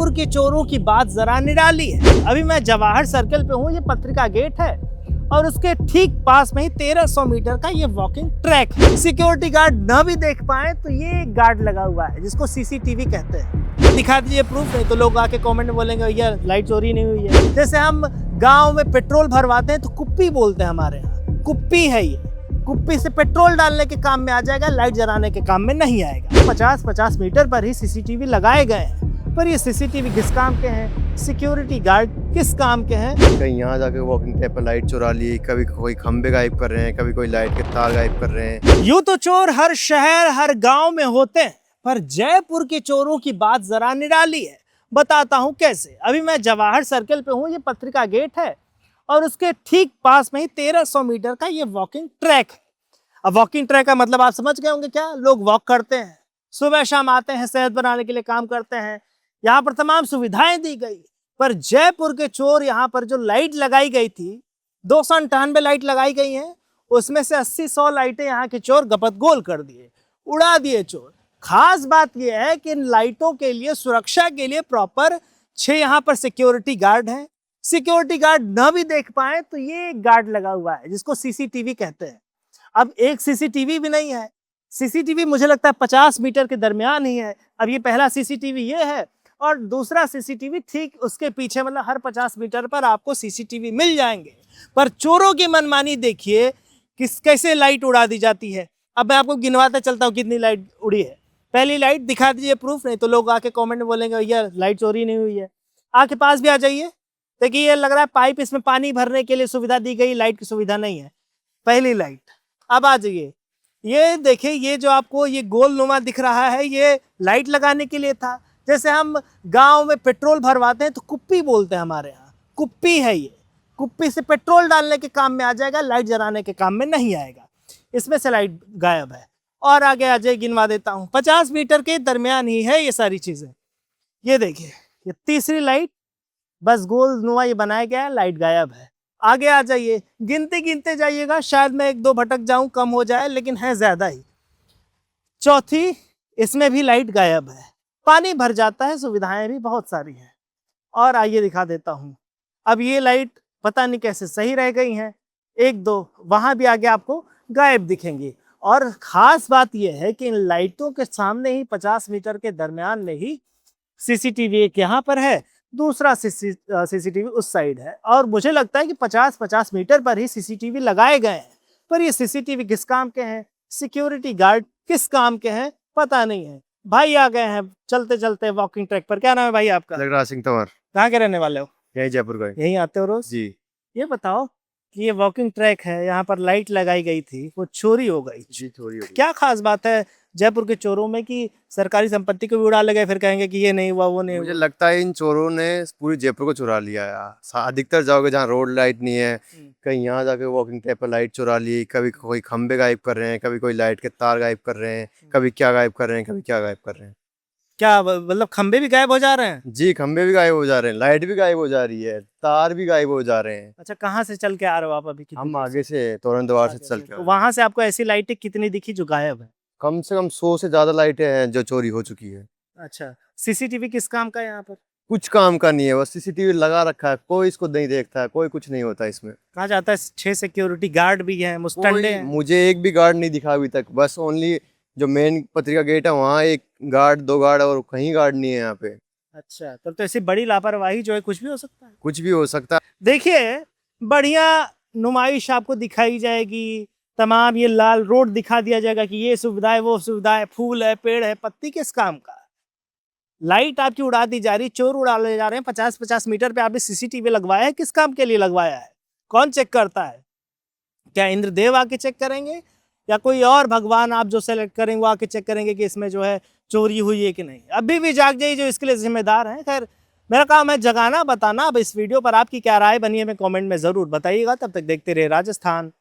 जयपुर के चोरों की बात जरा निराली है। अभी मैं जवाहर सर्कल पे हूँ, ये पत्रिका गेट है और उसके ठीक पास में ही 1300 मीटर का ये वॉकिंग ट्रैक है। सिक्योरिटी गार्ड न भी देख पाए तो ये एक गार्ड लगा हुआ है जिसको सीसीटीवी कहते हैं। दिखा दीजिए प्रूफ, नहीं तो लोग आके कमेंट में बोलेंगे भैया लाइट चोरी नहीं हुई है। जैसे हम गाँव में पेट्रोल भरवाते हैं तो कुप्पी बोलते हैं, हमारे यहाँ कुप्पी है ये। कुप्पी से पेट्रोल डालने के काम में आ जाएगा, लाइट जलाने के काम में नहीं आएगा। 50-50 मीटर पर ही सीसीटीवी लगाए गए हैं, पर ये सीसीटीवी किस काम के हैं, सिक्योरिटी गार्ड किस काम के हैं? कहीं यहाँ जाके वॉकिंग ट्रैक पर लाइट चुरा ली, कभी कोई खंबे गायब कर रहे हैं, कभी कोई लाइट के तार गायब कर रहे हैं। यूं तो चोर हर शहर हर गांव में होते हैं, पर जयपुर के चोरों की बात जरा निराली है। बताता हूं कैसे। अभी मैं जवाहर सर्कल पे हूं, ये पत्रिका गेट है और उसके ठीक पास में ही 1300 मीटर का ये वॉकिंग ट्रैक है। अब वॉकिंग ट्रैक का मतलब आप समझ गए होंगे क्या? लोग वॉक करते हैं, सुबह शाम आते हैं, सेहत बनाने के लिए काम करते हैं। यहाँ पर तमाम सुविधाएं दी गई, पर जयपुर के चोर यहाँ पर जो लाइट लगाई गई थी, 298 लाइट लगाई गई हैं, उसमें से 80-100 लाइटें यहाँ के चोर गपत गोल कर दिए, उड़ा दिए चोर। खास बात यह है कि इन लाइटों के लिए, सुरक्षा के लिए प्रॉपर 6 यहाँ पर सिक्योरिटी गार्ड हैं। सिक्योरिटी गार्ड न भी देख पाए तो ये एक गार्ड लगा हुआ है जिसको सीसीटीवी कहते हैं। अब एक सीसीटीवी भी नहीं है, सीसीटीवी मुझे लगता है 50 मीटर के दरमियान ही है। अब ये पहला सीसीटीवी ये है और दूसरा सीसीटीवी ठीक उसके पीछे, मतलब हर 50 मीटर पर आपको सीसीटीवी मिल जाएंगे। पर चोरों की मनमानी देखिए, कैसे लाइट उड़ा दी जाती है। अब मैं आपको गिनवाता चलता हूँ कितनी लाइट उड़ी है। पहली लाइट दिखा दीजिए प्रूफ, नहीं तो लोग आके कमेंट में बोलेंगे भैया लाइट चोरी नहीं हुई है। आके पास भी आ जाइए, देखिए ये लग रहा है पाइप, इसमें पानी भरने के लिए सुविधा दी गई, लाइट की सुविधा नहीं है। पहली लाइट। अब आ जाइए, ये देखिए, ये जो आपको ये गोल नुमा दिख रहा है, ये लाइट लगाने के लिए था। जैसे हम गांव में पेट्रोल भरवाते हैं तो कुप्पी बोलते हैं, हमारे यहाँ कुप्पी है ये। कुप्पी से पेट्रोल डालने के काम में आ जाएगा, लाइट जलाने के काम में नहीं आएगा। इसमें से लाइट गायब है। और आगे आ जाए, गिनवा देता हूँ, 50 मीटर के दरमियान ही है ये सारी चीजें। ये देखिए, ये तीसरी लाइट, बस गोल नुमा ये बनाया गया है, लाइट गायब है। आगे आ जाइए, गिनते गिनते जाइएगा, शायद मैं 1-2 भटक जाऊं, कम हो जाए, लेकिन है ज्यादा ही। चौथी, इसमें भी लाइट गायब है। पानी भर जाता है, सुविधाएं भी बहुत सारी हैं। और आइए दिखा देता हूं, अब ये लाइट पता नहीं कैसे सही रह गई हैं, 1-2 वहां भी आगे आपको गायब दिखेंगी। और खास बात यह है कि इन लाइटों के सामने ही 50 मीटर के दरमियान में ही सीसीटीवी एक यहाँ पर है, दूसरा सीसीटीवी उस साइड है। और मुझे लगता है कि 50-50 मीटर पर ही सीसीटीवी लगाए गए हैं, पर ये सीसीटीवी किस काम के हैं, सिक्योरिटी गार्ड किस काम के हैं, पता नहीं है। भाई आ गए हैं चलते चलते वॉकिंग ट्रैक पर। क्या नाम है भाई आपका? जगराज सिंह तंवर। कहाँ के रहने वाले हो? यही जयपुर का। यहीं आते हो रोज? जी। ये बताओ कि ये वॉकिंग ट्रैक है, यहाँ पर लाइट लगाई गई थी, वो चोरी हो गई। जी, चोरी हो गई। क्या खास बात है जयपुर के चोरों में कि सरकारी संपत्ति को भी उड़ा ले गए, फिर कहेंगे कि ये नहीं हुआ, वो नहीं हुआ? मुझे लगता है इन चोरों ने पूरी जयपुर को चुरा लिया है। अधिकतर जाओगे जहाँ रोड लाइट नहीं है, कहीं यहाँ जाके वॉकिंग ट्रैक पर लाइट चुरा ली, कभी कोई खंबे गायब कर रहे हैं, कभी कोई लाइट के तार गायब कर रहे हैं, कभी क्या गायब कर रहे हैं, कभी क्या गायब कर रहे हैं। क्या मतलब खंबे भी गायब हो जा रहे हैं? जी, खंबे भी गायब हो जा रहे हैं, लाइट भी गायब हो जा रही है, तार भी गायब हो जा रहे हैं। अच्छा, कहाँ से चल के आ रहे हो आप अभी? हम आगे से तोरण द्वार से चल के वहां से आपको ऐसी लाइटें कितनी दिखी जो गायब है? कम से कम 100 से ज्यादा लाइटें हैं जो चोरी हो चुकी है। अच्छा, सीसीटीवी किस काम का है यहाँ पर? कुछ काम का नहीं है, बस सीसीटीवी लगा रखा है, कोई इसको नहीं देखता है, कोई कुछ नहीं होता इसमें। कहा जाता है 6 सिक्योरिटी गार्ड भी हैं, मुस्टंडे हैं। मुझे एक भी गार्ड नहीं दिखा अभी तक, बस ओनली जो मेन पत्रिका गेट है वहाँ एक गार्ड, 2 गार्ड, और कहीं गार्ड नहीं है यहाँ पे। अच्छा, तब तो ऐसी बड़ी लापरवाही जो है, कुछ भी हो सकता है। कुछ भी हो सकता है। देखिए, बढ़िया नुमाइश आपको दिखाई जाएगी, तमाम ये लाल रोड दिखा दिया जाएगा कि ये सुविधा है, वो सुविधा है, फूल है, पेड़ है, पत्ती किस काम का? लाइट आपकी उड़ा दी जा रही, चोर उड़ा ले जा रहे हैं। 50-50 मीटर पे आपने सीसीटीवी लगवाया है, किस काम के लिए लगवाया है? कौन चेक करता है? क्या इंद्रदेव आके चेक करेंगे, या कोई और भगवान आप जो सेलेक्ट करेंगे वो आके चेक करेंगे कि इसमें जो है चोरी हुई है कि नहीं? अभी भी जाग जाइए जो इसके लिए जिम्मेदार हैं। खैर, मेरा काम है जगाना, बताना। अब इस वीडियो पर आपकी क्या राय बनी है, मैं कमेंट में ज़रूर बताइएगा। तब तक देखते रहे राजस्थान।